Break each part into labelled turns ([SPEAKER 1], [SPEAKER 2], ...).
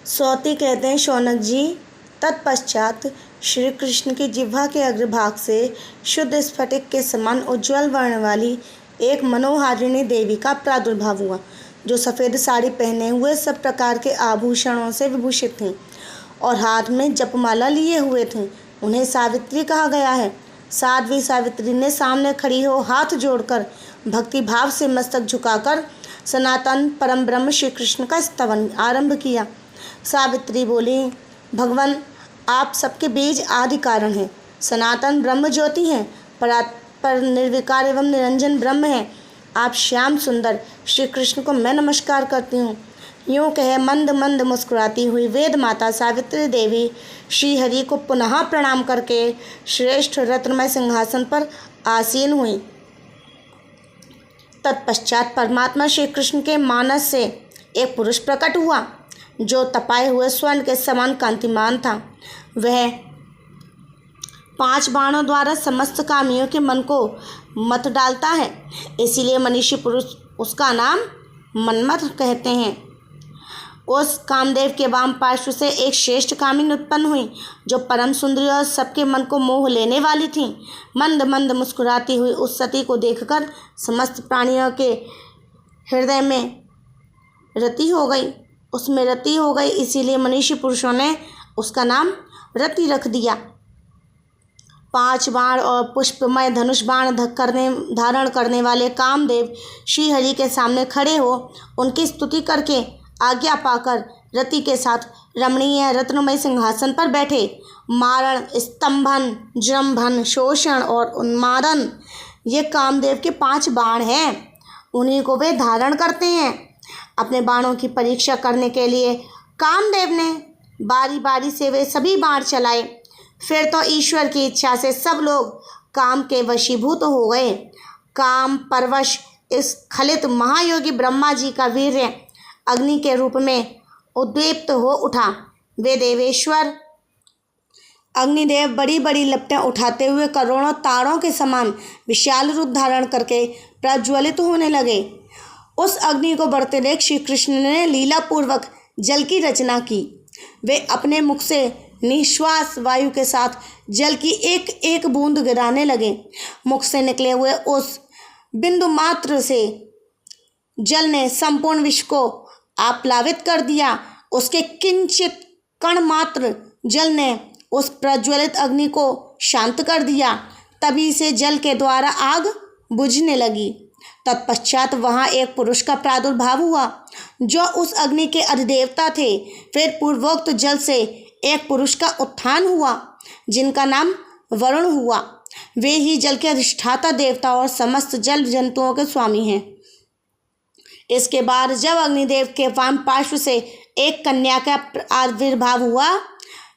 [SPEAKER 1] सौती कहते हैं शौनक जी। तत्पश्चात श्री कृष्ण की जिह्वा के अग्रभाग से शुद्ध स्फटिक के समान उज्ज्वल वर्ण वाली एक मनोहारिणी देवी का प्रादुर्भाव हुआ, जो सफ़ेद साड़ी पहने हुए सब प्रकार के आभूषणों से विभूषित थीं और हाथ में जपमाला लिए हुए थीं। उन्हें सावित्री कहा गया है। साध्वी सावित्री ने सामने खड़ी हो हाथ जोड़कर भक्ति भाव से मस्तक झुकाकर सनातन परम ब्रह्म श्री कृष्ण का स्तवन आरंभ किया। सावित्री बोली, भगवान आप सबके बीज आदि कारण हैं, सनातन ब्रह्म ज्योति हैं, पर निर्विकार एवं निरंजन ब्रह्म हैं। आप श्याम सुंदर श्री कृष्ण को मैं नमस्कार करती हूँ। यूँ कहे मंद मंद मुस्कुराती हुई वेद माता सावित्री देवी श्री हरि को पुनः प्रणाम करके श्रेष्ठ रत्नमय सिंहासन पर आसीन हुई। तत्पश्चात परमात्मा श्री कृष्ण के मानस से एक पुरुष प्रकट हुआ, जो तपाए हुए स्वर्ण के समान कांतिमान था। वह 5 बाणों द्वारा समस्त कामियों के मन को मत डालता है, इसीलिए मनीषी पुरुष उसका नाम मन्मथ कहते हैं। उस कामदेव के वाम पार्श्व से एक श्रेष्ठ कामिनी उत्पन्न हुई, जो परम सुंदरी और सबके मन को मोह लेने वाली थी। मंद मंद मुस्कुराती हुई उस सती को देखकर समस्त प्राणियों के हृदय में रति हो गई, उसमें रति हो गई, इसीलिए मनीषी पुरुषों ने उसका नाम रति रख दिया। 5 बाण और पुष्पमय धनुष बाण धारण करने वाले कामदेव श्री हरि के सामने खड़े हो उनकी स्तुति करके आज्ञा पाकर रति के साथ रमणीय रत्नमय सिंहासन पर बैठे। मारण, स्तंभन, जृंभन, शोषण और उन्मादन ये कामदेव के 5 बाण हैं। उन्हीं को वे धारण करते हैं। अपने बाणों की परीक्षा करने के लिए कामदेव ने बारी बारी से वे सभी बाण चलाए। फिर तो ईश्वर की इच्छा से सब लोग काम के वशीभूत हो गए। काम परवश इस खलित महायोगी ब्रह्मा जी का वीर्य अग्नि के रूप में उद्दीप्त हो उठा। वे देवेश्वर अग्निदेव बड़ी बड़ी लपटें उठाते हुए करोड़ों तारों के समान विशाल रूप धारण करके प्रज्वलित होने लगे। उस अग्नि को बढ़ते देख श्री कृष्ण ने लीलापूर्वक जल की रचना की। वे अपने मुख से निश्वास वायु के साथ जल की एक एक बूंद गिराने लगे। मुख से निकले हुए उस बिंदु मात्र से जल ने संपूर्ण विश्व को आप्लावित कर दिया। उसके किंचित कण मात्र जल ने उस प्रज्वलित अग्नि को शांत कर दिया। तभी से जल के द्वारा आग बुझने लगी। तत्पश्चात वहाँ एक पुरुष का प्रादुर्भाव हुआ, जो उस अग्नि के अधिदेवता थे। फिर पूर्वोक्त जल से एक पुरुष का उत्थान हुआ, जिनका नाम वरुण हुआ। वे ही जल के अधिष्ठाता देवता और समस्त जल जंतुओं के स्वामी हैं। इसके बाद जब अग्निदेव के वाम पार्श्व से एक कन्या का आविर्भाव हुआ,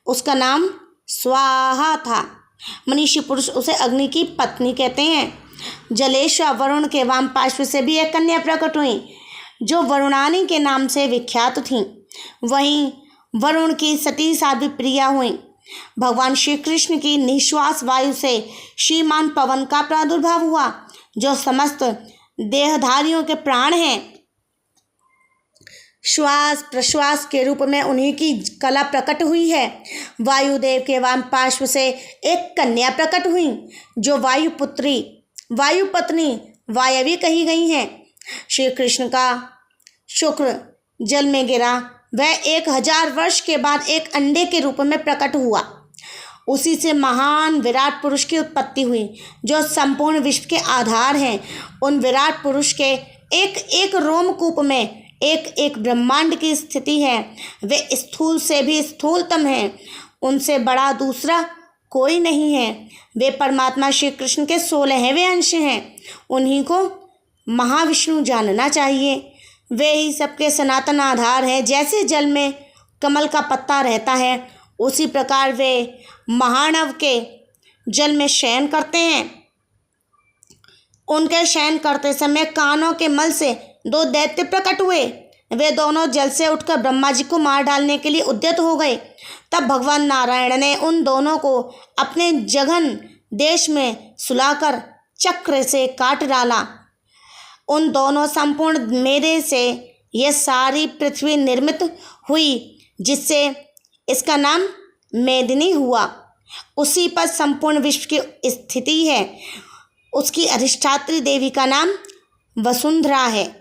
[SPEAKER 1] उसका नाम स्वाहा था। मनीषी पुरुष उसे अग्नि की पत्नी कहते हैं। जलेश्वर वरुण के वाम पार्श्व से भी एक कन्या प्रकट हुई, जो वरुणानी के नाम से विख्यात थीं। वहीं वरुण की सती साध्वी प्रिया हुई। भगवान श्री कृष्ण की निश्वास वायु से श्रीमान पवन का प्रादुर्भाव हुआ, जो समस्त देहधारियों के प्राण हैं। श्वास प्रश्वास के रूप में उन्हीं की कला प्रकट हुई है। वायुदेव के वाम पार्श्व से एक कन्या प्रकट हुई, जो वायुपत्नी वायवी कही गई हैं। श्री कृष्ण का शुक्र जल में गिरा। वह 1000 वर्ष के बाद एक अंडे के रूप में प्रकट हुआ। उसी से महान विराट पुरुष की उत्पत्ति हुई, जो संपूर्ण विश्व के आधार हैं। उन विराट पुरुष के एक एक रोमकूप में एक एक ब्रह्मांड की स्थिति है। वे स्थूल से भी स्थूलतम हैं। उनसे बड़ा दूसरा कोई नहीं है। वे परमात्मा श्री कृष्ण के 16वें अंश हैं। उन्हीं को महाविष्णु जानना चाहिए। वे ही सबके सनातन आधार हैं। जैसे जल में कमल का पत्ता रहता है, उसी प्रकार वे महानव के जल में शयन करते हैं। उनके शयन करते समय कानों के मल से 2 दैत्य प्रकट हुए। वे दोनों जल से उठकर ब्रह्मा जी को मार डालने के लिए उद्यत हो गए। तब भगवान नारायण ने उन दोनों को अपने जघन देश में सुलाकर चक्र से काट डाला। उन दोनों संपूर्ण मेरे से यह सारी पृथ्वी निर्मित हुई। जिससे इसका नाम मेदिनी हुआ। उसी पर संपूर्ण विश्व की स्थिति है। उसकी अधिष्ठात्री देवी का नाम वसुंधरा है।